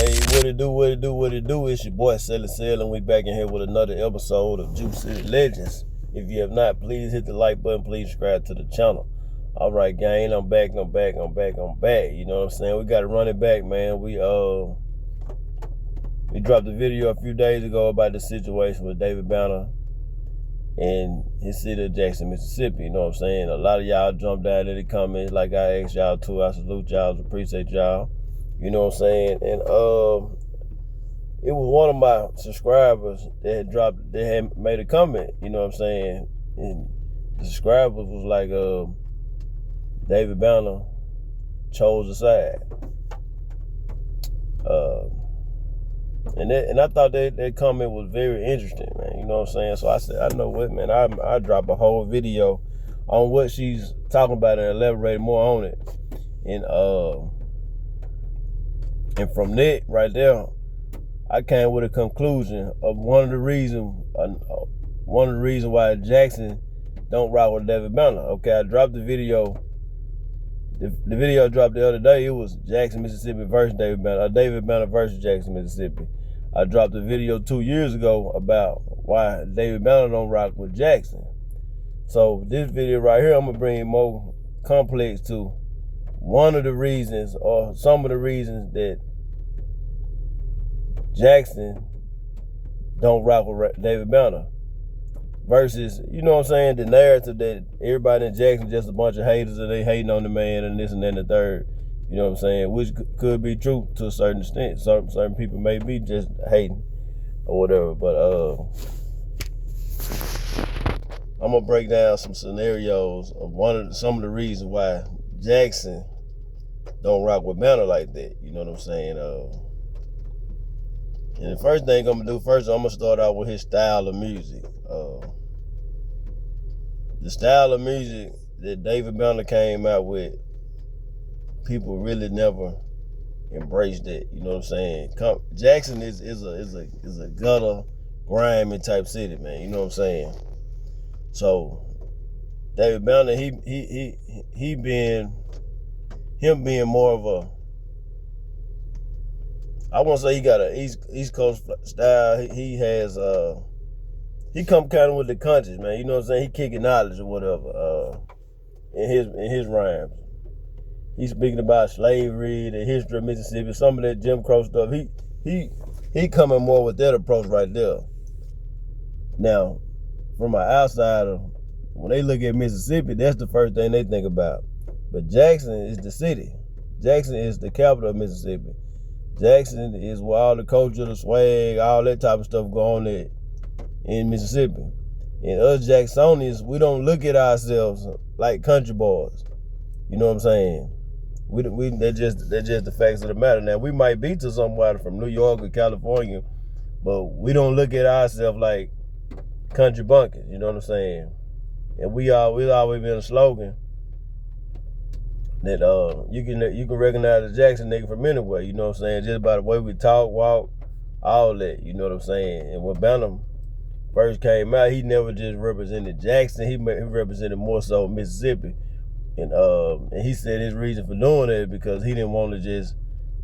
Hey, what it do, what it do, what it do? It's your boy Selly Sell, and we back in here with another episode of Juice City Legends. If you have not, please hit the like button, please subscribe to the channel. All right, gang, I'm back. You know what I'm saying? We got to run it back, man. We dropped a video a few days ago about the situation with David Banner in his city of Jackson, Mississippi. You know what I'm saying? A lot of y'all jumped down in the comments like I asked y'all to. I salute y'all, appreciate y'all. You know what I'm saying? And it was one of my subscribers that had made a comment, you know what I'm saying? And the subscriber was like, David Banner chose a side. And I thought that comment was very interesting, man. You know what I'm saying? So I said, I know what, man, I drop a whole video on what she's talking about and elaborate more on it. And from that right there, I came with a conclusion of one of the reasons why Jackson don't rock with David Banner. Okay, I dropped the video. The video I dropped the other day, it was Jackson, Mississippi versus David Banner. David Banner versus Jackson, Mississippi. I dropped a video 2 years ago about why David Banner don't rock with Jackson. So this video right here, I'm gonna bring more complex to one of the reasons, or some of the reasons, that Jackson don't rock with David Banner versus, you know what I'm saying, the narrative that everybody in Jackson just a bunch of haters and they hating on the man and this and that and the third, you know what I'm saying, which could be true to a certain extent. Certain people may be just hating or whatever, but I'm gonna break down some scenarios of some of the reasons why Jackson don't rock with Banner like that. You know what I'm saying? And the first thing I'm gonna start out with his style of music. The style of music that David Banner came out with, people really never embraced that. You know what I'm saying? Jackson is a gutter, grimy type city, man. You know what I'm saying? So David Banner, he being more of a, I won't say he got a East Coast style. He has he come kind of with the conscious, man. You know what I'm saying? He kicking knowledge or whatever. In his rhymes, he's speaking about slavery, the history of Mississippi, some of that Jim Crow stuff. He coming more with that approach right there. Now, from an outsider, when they look at Mississippi, that's the first thing they think about. But Jackson is the city. Jackson is the capital of Mississippi. Jackson is where all the culture, the swag, all that type of stuff go on there in Mississippi. And us Jacksonians, we don't look at ourselves like country boys. You know what I'm saying? They're just the facts of the matter. Now, we might be to somebody from New York or California, but we don't look at ourselves like country bunkers. You know what I'm saying? And we always been a slogan that you can recognize a Jackson nigga from anywhere. You know what I'm saying? Just by the way we talk, walk, all that. You know what I'm saying? And when Banner first came out, he never just represented Jackson. He represented more so Mississippi. And he said his reason for doing it because he didn't want to just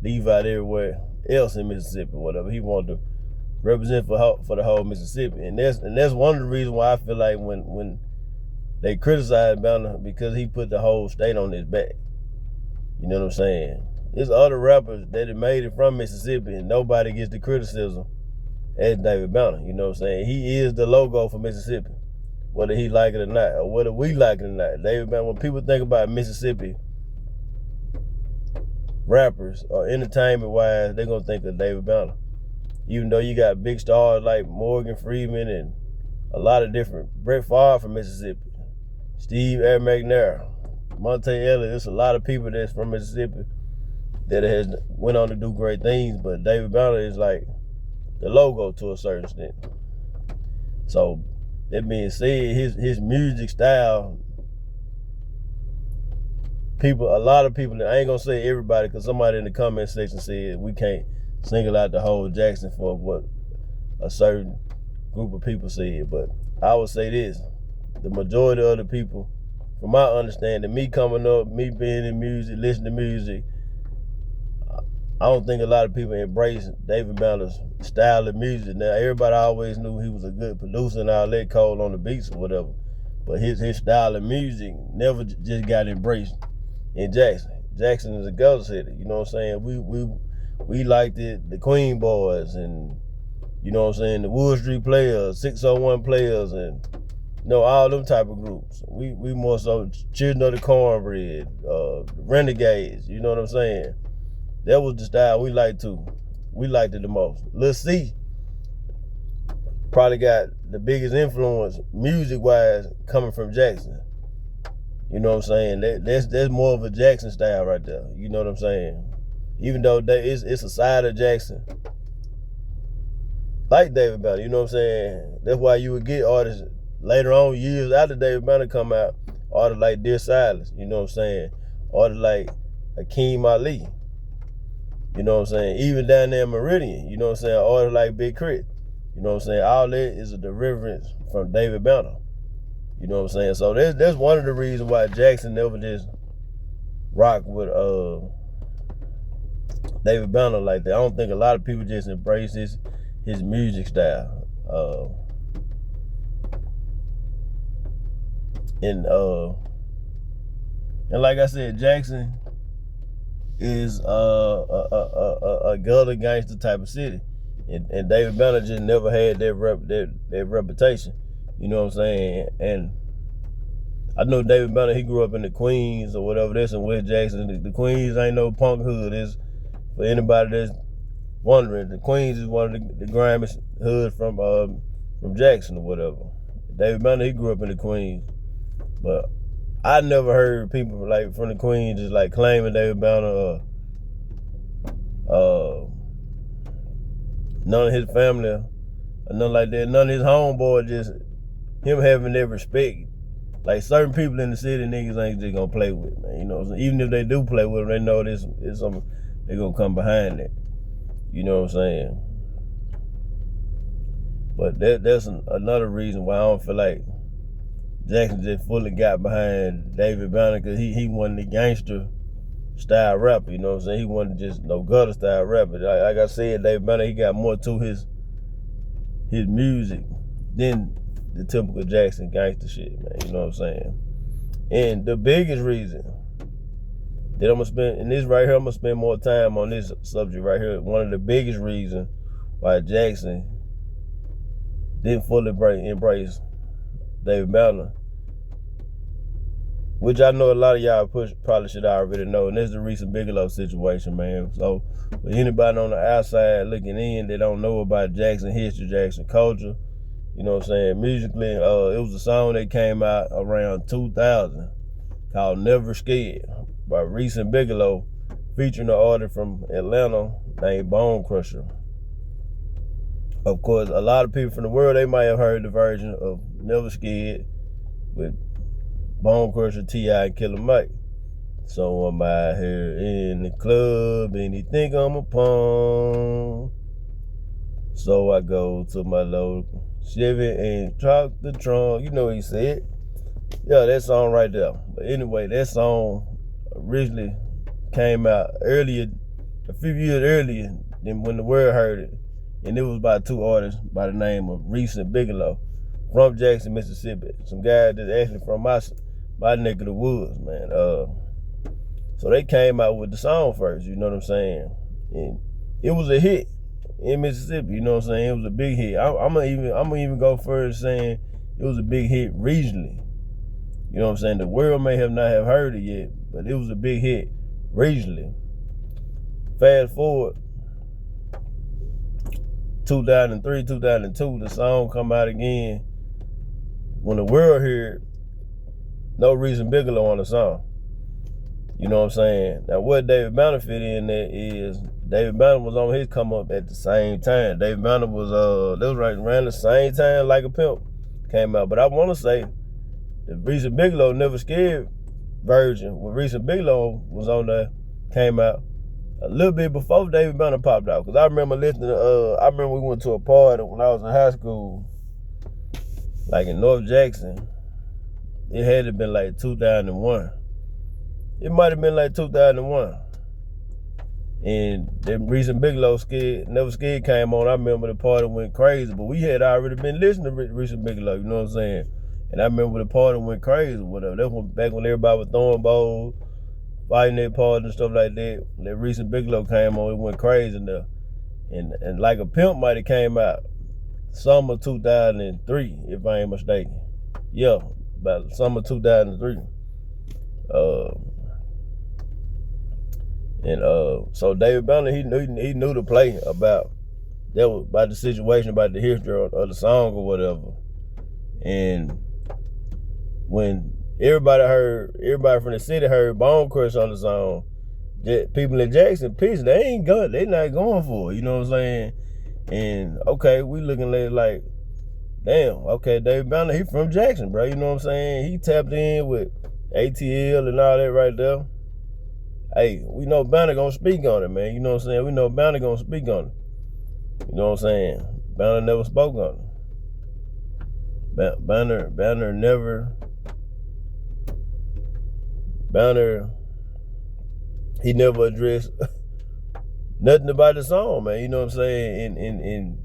leave out everywhere else in Mississippi or whatever. He wanted to represent for the whole Mississippi. And that's one of the reasons why I feel like when they criticized Banner, because he put the whole state on his back. You know what I'm saying? There's other rappers that have made it from Mississippi and nobody gets the criticism as David Banner. You know what I'm saying? He is the logo for Mississippi, whether he like it or not, or whether we like it or not. David Banner, when people think about Mississippi rappers or entertainment-wise, they're going to think of David Banner. Even though you got big stars like Morgan Freeman and a lot of different, Brett Favre from Mississippi, Steve McNair, Monte Ellis, there's a lot of people that's from Mississippi that has went on to do great things, but David Banner is like the logo to a certain extent. So that being said, his music style, a lot of people, I ain't gonna say everybody, because somebody in the comment section said we can't single out the whole Jackson for what a certain group of people said, but I would say this: the majority of the people, from my understanding, me coming up, me being in music, listening to music, I don't think a lot of people embrace David Banner's style of music. Now, everybody always knew he was a good producer and all that, Cole on the beats or whatever. But his style of music never just got embraced in Jackson. Jackson is a gutter city, you know what I'm saying? We liked it, the Queen Boys, and you know what I'm saying, the Wood Street Players, 601 Players, and you know, all them type of groups. We more so Children of the Cornbread, Renegades, you know what I'm saying? That was the style we liked too. We liked it the most. Lil C probably got the biggest influence music-wise coming from Jackson. You know what I'm saying? That's more of a Jackson style right there. You know what I'm saying? Even though it's a side of Jackson, like David Banner, you know what I'm saying? That's why you would get artists later on, years after David Banner come out, artists like Dear Silas, you know what I'm saying? Artists like Hakeem Ali, you know what I'm saying? Even down there in Meridian, you know what I'm saying? Artists like Big Crit, you know what I'm saying? All that is a derivative from David Banner, you know what I'm saying? So that's one of the reasons why Jackson never just rock with David Banner like that. I don't think a lot of people just embrace his music style. And like I said, Jackson is a gutter gangster type of city, and David Banner just never had that reputation. You know what I'm saying? And I know David Banner, he grew up in the Queens or whatever. That's in West Jackson. The Queens ain't no punk hood. It's, for anybody that's wondering, the Queens is one of the grimiest hoods from Jackson or whatever. David Banner, he grew up in the Queens. But I never heard people like from the Queens just like claiming David Banner none of his family or nothing like that. None of his homeboys, just him having that respect. Like certain people in the city, niggas ain't just gonna play with, man. You know what I'm saying? Even if they do play with them, they know this is something, they gonna come behind it. You know what I'm saying? But that's another reason why I don't feel like Jackson just fully got behind David Banner, because he wasn't the gangster style rapper, you know what I'm saying? He wasn't just no gutter style rapper. Like I said, David Banner, he got more to his music than the typical Jackson gangster shit, man. You know what I'm saying? And the biggest reason that I'm gonna spend, and this right here, I'm gonna spend more time on this subject right here. One of the biggest reasons why Jackson didn't fully embrace David Banner, which I know a lot of y'all probably should already know, and that's the Reese Bigelow situation, man. So, for anybody on the outside looking in that don't know about Jackson history, Jackson culture, you know what I'm saying, musically, it was a song that came out around 2000 called Never Scared by Reese Bigelow, featuring an artist from Atlanta named Bone Crusher. Of course, a lot of people from the world, they might have heard the version of Never Scared with Bone Crusher, T.I., and Killer Mike. So I'm out here in the club and he think I'm a punk. So I go to my local Chevy and talk the trunk. You know what he said. Yeah, that song right there. But anyway, that song originally came out earlier, a few years earlier than when the world heard it. And it was by two artists by the name of Reese and Bigelow from Jackson, Mississippi. Some guys that's actually from my neck of the woods, man. So they came out with the song first, you know what I'm saying? And it was a hit in Mississippi, you know what I'm saying? It was a big hit. I'm gonna even go further saying it was a big hit regionally. You know what I'm saying? The world may not have heard it yet, but it was a big hit regionally. Fast forward 2003, 2002, the song come out again. When the world heard No Reason Bigelow on the song. You know what I'm saying? Now what David Banner fit in there is David Banner was on his come up at the same time. David Banner was that was right around the same time Like a Pimp came out. But I wanna say the Reese Bigelow Never Scared version, when Reese Bigelow was on there, came out a little bit before David Banner popped out. Cause I remember listening to I remember we went to a party when I was in high school, like in North Jackson. It had to been like 2001. It might have been like 2001. And the recent Bigelow Never Scared came on. I remember the party went crazy, but we had already been listening to recent Bigelow, you know what I'm saying? And I remember the party went crazy, whatever. That was back when everybody was throwing bowls, fighting their parties and stuff like that. When that recent Bigelow came on, it went crazy in there. And Like a Pimp might have came out summer 2003, if I ain't mistaken. Yeah, about summer 2003. So David Banner, he knew to play about the situation, about the history of the song or whatever. And when everybody from the city heard Bone Crusher on the song, people in Jackson pissed. They not going for it, you know what I'm saying? And okay, we looking at it like, damn, okay, David Banner, he from Jackson, bro, you know what I'm saying? He tapped in with ATL and all that right there. Hey, we know Banner gonna speak on it, man. You know what I'm saying? We know Banner gonna speak on it. You know what I'm saying? Banner never spoke on it. He never addressed nothing about the song, man. You know what I'm saying? In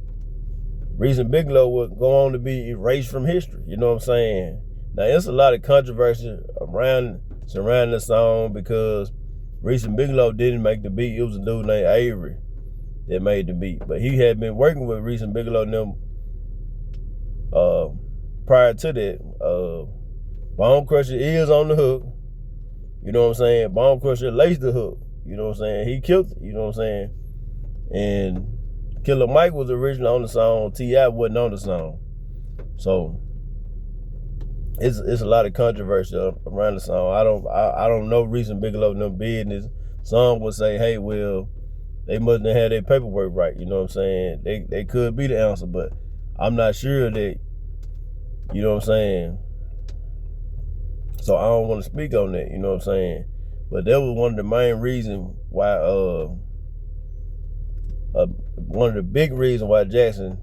recent Bigelow would go on to be erased from history. You know what I'm saying? Now, there's a lot of controversy surrounding the song because recent Bigelow didn't make the beat. It was a dude named Avery that made the beat. But he had been working with recent Bigelow and them prior to that. Bone Crusher is on the hook. You know what I'm saying? Bone Crusher laced the hook. You know what I'm saying? He killed it. You know what I'm saying? And Killer Mike was originally on the song. T.I. wasn't on the song. So it's a lot of controversy around the song. I don't know recent Bigelow and them business. Some would say, hey, well, they mustn't have had their paperwork right. You know what I'm saying? They could be the answer, but I'm not sure that, you know what I'm saying? So I don't want to speak on that, you know what I'm saying? But that was one of the main reasons why, one of the big reasons why Jackson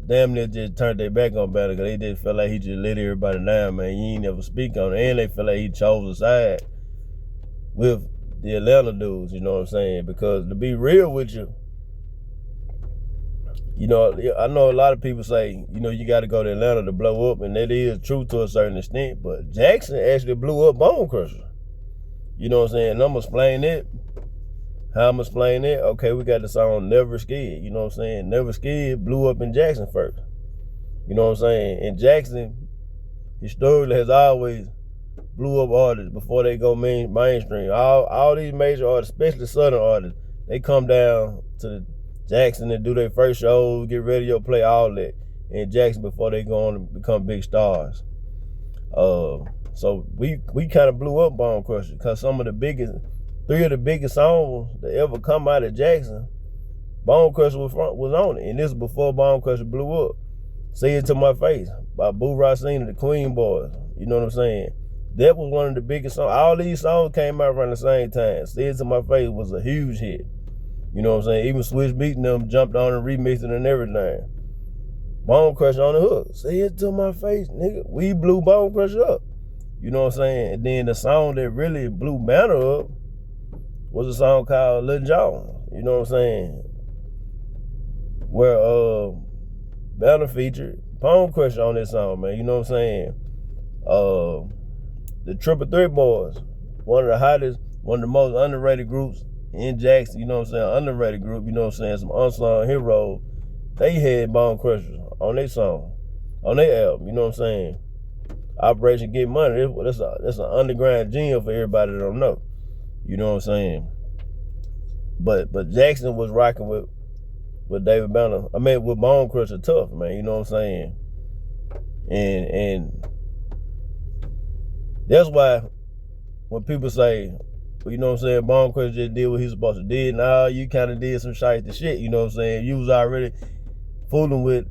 damn near just turned their back on Banner, because they just felt like he just let everybody down, man. You ain't never speak on it. And they felt like he chose a side with the Atlanta dudes, you know what I'm saying? Because to be real with you, you know, I know a lot of people say, you know, you got to go to Atlanta to blow up, and that is true to a certain extent, but Jackson actually blew up Bone Crusher. You know what I'm saying? And I'm going to explain it. How I'm explaining it? Okay, we got the song Never Scared. You know what I'm saying? Never Scared blew up in Jackson first. You know what I'm saying? And Jackson historically has always blew up artists before they go mainstream. All these major artists, especially Southern artists, they come down to Jackson and do their first shows, get radio play, all that in Jackson before they go on to become big stars. So we kind of blew up Bone Crusher because three of the biggest songs that ever come out of Jackson, Bone Crusher was on it. And this was before Bone Crusher blew up. Say It To My Face by Boo Racine and the Queen Boys. You know what I'm saying? That was one of the biggest songs. All these songs came out around the same time. Say It To My Face was a huge hit. You know what I'm saying? Even Swizz Beatz and them jumped on and remixed it and everything. Bone Crusher on the hook. Say It To My Face, nigga. We blew Bone Crusher up. You know what I'm saying? And then the song that really blew Banner up was a song called Lil Jon. You know what I'm saying? Where Banner featured Bone Crusher on this song, man. You know what I'm saying? The Triple Threat Boys, one of the hottest, one of the most underrated groups in Jackson, you know what I'm saying? Underrated group, you know what I'm saying? Some unsung heroes. They had Bone Crusher on their song, on their album, you know what I'm saying? Operation Get Money, that's an underground gem for everybody that don't know. You know what I'm saying? But Jackson was rocking with David Banner. I mean, with Bone Crusher tough, man. You know what I'm saying? And that's why when people say, well, you know what I'm saying, Bone Crusher just did what he's supposed to do. Nah, you kind of did some shite to shit. You know what I'm saying? You was already fooling with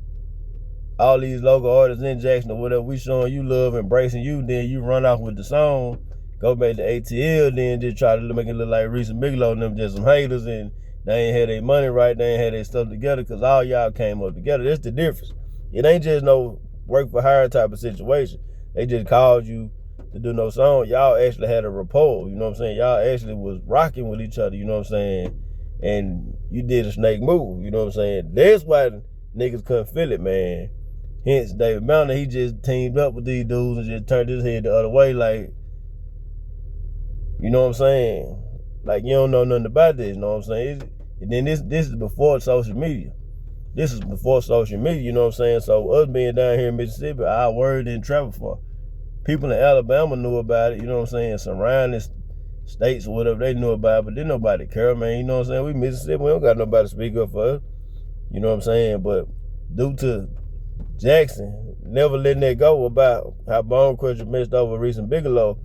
all these local artists in Jackson or whatever. We showing you love, embracing you. Then you run off with the song. Go back to ATL, then just try to make it look like recent Bigelow and them just some haters, and they ain't had their money right, they ain't had their stuff together, because all y'all came up together. That's the difference. It ain't just no work for hire type of situation. They just called you to do no song. Y'all actually had a rapport, you know what I'm saying? Y'all actually was rocking with each other, you know what I'm saying? and you did a snake move. You know what I'm saying? That's why niggas couldn't feel it, man. Hence, David Banner, he just teamed up with these dudes and just turned his head the other way, like, you know what I'm saying? Like, you don't know nothing about this, you know what I'm saying? And then this is before social media. This is before social media, you know what I'm saying? So us being down here in Mississippi, our word didn't travel far. People in Alabama knew about it, you know what I'm saying? Surrounding states or whatever, they knew about it, but didn't nobody care, man. You know what I'm saying? We Mississippi, we don't got nobody to speak up for us. You know what I'm saying? But due to Jackson never letting that go about how Bone Crusher messed over Reese Bigelow,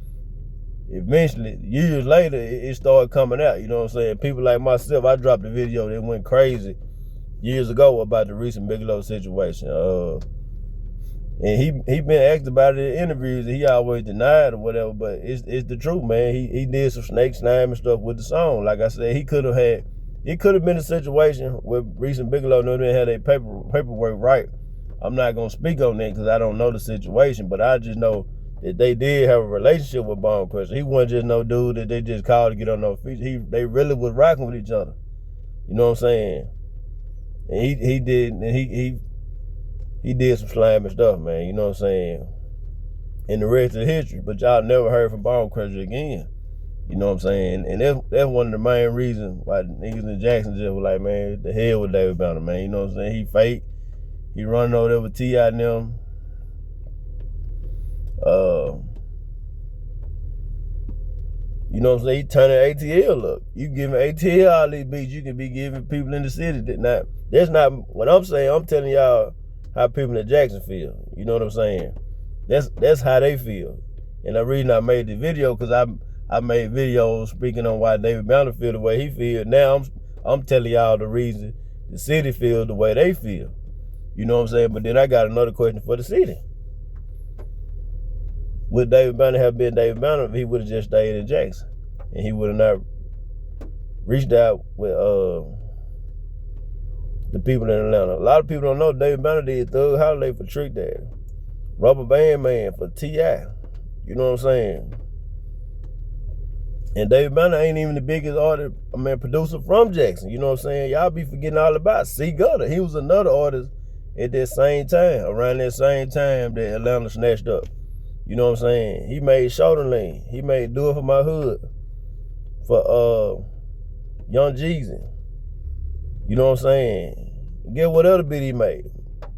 eventually, years later, it started coming out. You know what I'm saying? People like myself, I dropped a video that went crazy years ago about the Reese Bigelow situation. And he been asked about it in interviews, and he always denied or whatever, but it's the truth, man. He did some snake slime and stuff with the song. Like I said, it could have been a situation where Reese Bigelow knew they had their paperwork right. I'm not gonna speak on that because I don't know the situation, but I just know that they did have a relationship with Bone Crusher. He wasn't just no dude that they just called to get on no feature. They really was rocking with each other. You know what I'm saying? And he did some slimy stuff, man. You know what I'm saying? And the rest of the history. But y'all never heard from Bone Crusher again. You know what I'm saying? And that's one of the main reasons why niggas in Jackson just were like, man, the hell with David Banner, man. You know what I'm saying? He fake. He running over there with T.I. and them. You know what I'm saying? He turning ATL up. You giving ATL all these beats, you can be giving people in the city that that's not what I'm saying. I'm telling y'all how people in Jackson feel. You know what I'm saying? That's how they feel. And the reason I made the video, because I made videos speaking on why David Banner feel the way he feel. Now I'm telling y'all the reason the city feels the way they feel. You know what I'm saying? But then I got another question for the city. Would David Banner have been David Banner if he would have just stayed in Jackson? And he would have not reached out with the people in Atlanta. A lot of people don't know David Banner did Thug Holiday for Trick Daddy. Rubber Band Man for T.I. You know what I'm saying? And David Banner ain't even the biggest producer from Jackson. You know what I'm saying? Y'all be forgetting all about C. Gutter. He was another artist at that same time, around that same time that Atlanta snatched up. You know what I'm saying? He made Shoulder Lean. He made Do It For My Hood for Young Jeezy. You know what I'm saying? Get what other beat he made.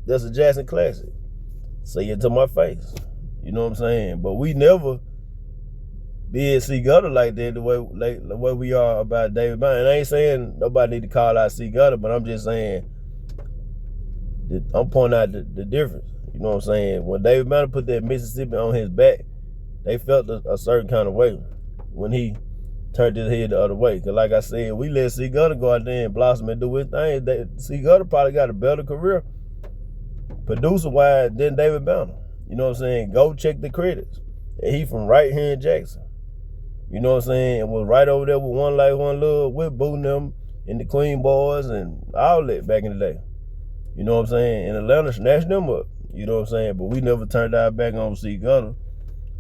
That's a Jackson classic. Say it to my face. You know what I'm saying? But we never did C. Gutter like that the way we are about David Banner. And I ain't saying nobody need to call out C. Gutter, but I'm just saying that I'm pointing out the difference. You know what I'm saying? When David Banner put that Mississippi on his back, they felt a certain kind of way when he turned his head the other way. Because like I said, we let C. Gutter go out there and blossom and do his thing. C. Gutter probably got a better career producer-wise than David Banner. You know what I'm saying? Go check the credits. And he from right here in Jackson. You know what I'm saying? And was right over there with One Life, One Love, with Boo and them and the Queen Boys and all that back in the day. You know what I'm saying? And Atlanta snatched them up. You know what I'm saying? But we never turned our back on C. Gutter.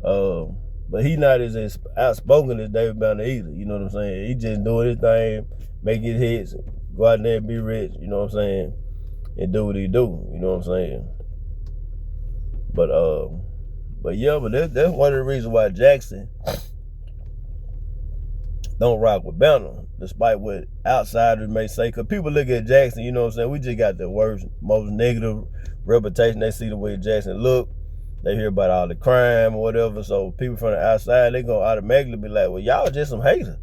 But he not as outspoken as David Banner either. You know what I'm saying? He just doing his thing, make his hits, go out there and be rich. You know what I'm saying? And do what he do. You know what I'm saying? But yeah, but that's one of the reasons why Jackson don't rock with Banner, despite what outsiders may say. Because people look at Jackson, you know what I'm saying? We just got the worst, most negative reputation. They see the way Jackson look. They hear about all the crime or whatever. So people from the outside, they gonna automatically be like, well, y'all just some haters.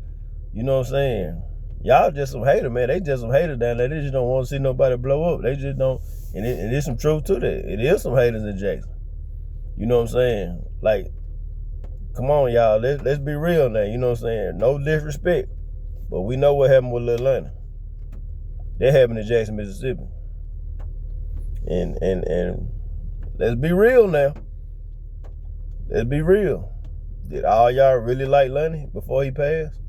You know what I'm saying? Y'all just some haters, man. They just some haters down there. They just don't want to see nobody blow up. They just don't. And there's some truth to that. It is some haters in Jackson. You know what I'm saying? Like, come on, y'all. Let's be real now. You know what I'm saying? No disrespect. But we know what happened with Lil Atlanta. That happened in Jackson, Mississippi. And let's be real now. Let's be real. Did all y'all really like Lenny before he passed?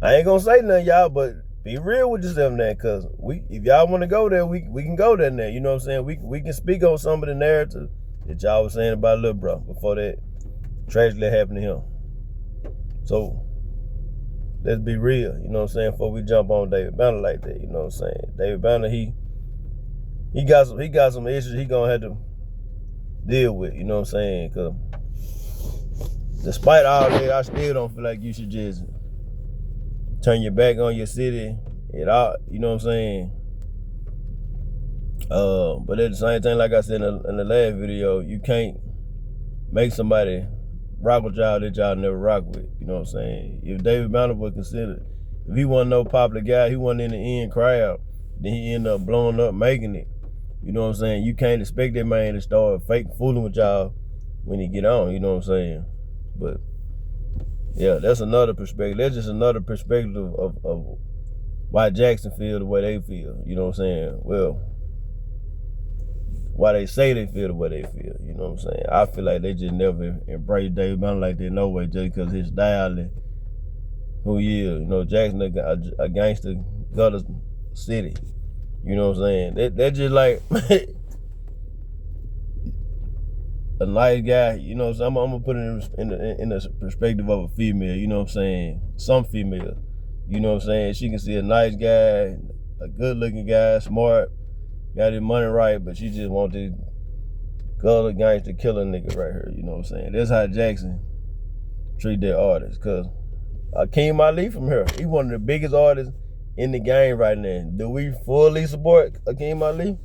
I ain't gonna say nothing, y'all, but be real with yourself now, cause if y'all wanna go there, we can go there now. You know what I'm saying? We can speak on some of the narrative that y'all was saying about Lil Bro before that tragedy happened to him. So let's be real, you know what I'm saying, before we jump on David Banner like that, you know what I'm saying. David Banner, he got some issues he gonna have to deal with, you know what I'm saying, cause despite all that, I still don't feel like you should just turn your back on your city at all, you know what I'm saying. But at the same time, like I said in the last video, you can't make somebody rock with y'all that y'all never rock with, you know what I'm saying. If David Banner was considered, if he wasn't no popular guy, he wasn't in the end crowd, then he ended up blowing up, making it, you know what I'm saying. You can't expect that man to start fake fooling with y'all when he get on, you know what I'm saying. But yeah, that's another perspective. That's just another perspective of why Jackson feel the way they feel, you know what I'm saying. Well, why they say they feel the way they feel, you know what I'm saying. I feel like they just never embrace David Banner like that, no way, just because his style and who he is. You know, Jackson a gangster, gutter city, you know what I'm saying. They're just like a nice guy, you know what I'm saying. I'm gonna put it in the perspective of a female, you know what I'm saying. Some female, you know what I'm saying. She can see a nice guy, a good looking guy, smart, got his money right, but she just want this gutter gangster killer nigga right here, you know what I'm saying. That's how Jackson treat their artists. Cause Akeem Ali from here, he one of the biggest artists in the game right now. Do we fully support Akeem Ali?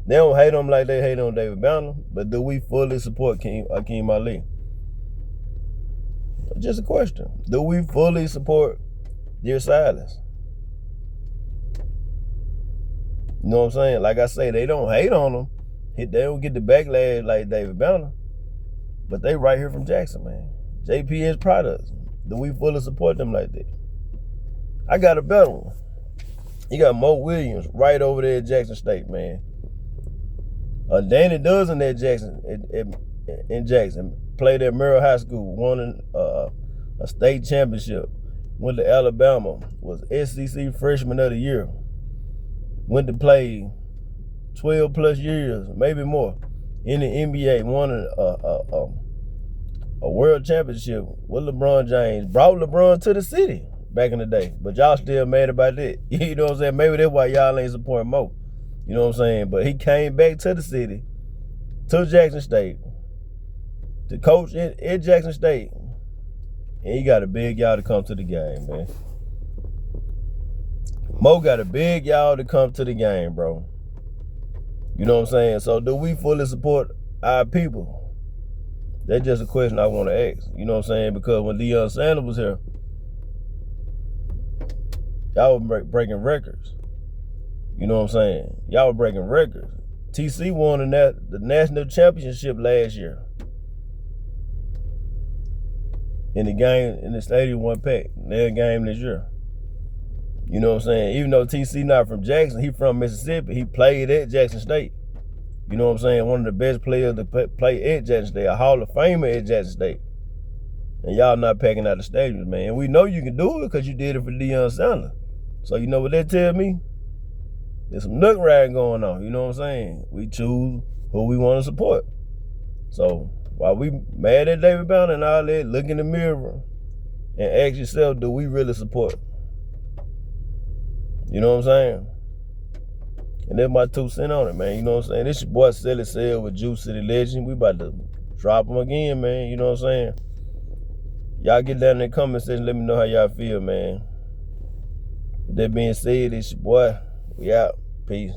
They don't hate him like they hate on David Banner, but do we fully support Akeem Ali? Just a question. Do we fully support Dear Silence? You know what I'm saying? Like I say, they don't hate on him. They don't get the backlash like David Banner, but they right here from Jackson, man. JPS products. Do we fully support them like that? I got a better one. You got Mo Williams right over there at Jackson State, man. Danny Dozen at Jackson, in Jackson, played at Merrill High School, won a state championship, went to Alabama, was SEC Freshman of the Year, went to play 12 plus years, maybe more, in the NBA, won a world championship with LeBron James, brought LeBron to the city back in the day, but y'all still mad about that. You know what I'm saying? Maybe that's why y'all ain't supporting Mo. You know what I'm saying? But he came back to the city, to Jackson State, to coach at Jackson State, and he got a big y'all to come to the game, man. Mo got a big y'all to come to the game, bro. You know what I'm saying? So do we fully support our people? That's just a question I want to ask. You know what I'm saying? Because when Deion Sanders was here, y'all were breaking records. You know what I'm saying? Y'all were breaking records. TC won the national championship last year. In the stadium one pack. Their game this year. You know what I'm saying? Even though TC not from Jackson, he from Mississippi. He played at Jackson State. You know what I'm saying? One of the best players to play at Jackson State. A Hall of Famer at Jackson State. And y'all not packing out the stadiums, man. And we know you can do it because you did it for Deion Sanders. So you know what that tell me? There's some nook riding going on, you know what I'm saying? We choose who we want to support. So while we mad at David Banner and all that, look in the mirror and ask yourself, do we really support? You know what I'm saying? And that's my 2 cents on it, man. You know what I'm saying? This your boy Silly Cell with Juice City Legend. We about to drop him again, man. You know what I'm saying? Y'all get down in the comment section, let me know how y'all feel, man. With that being said, it's your boy. We out. Peace.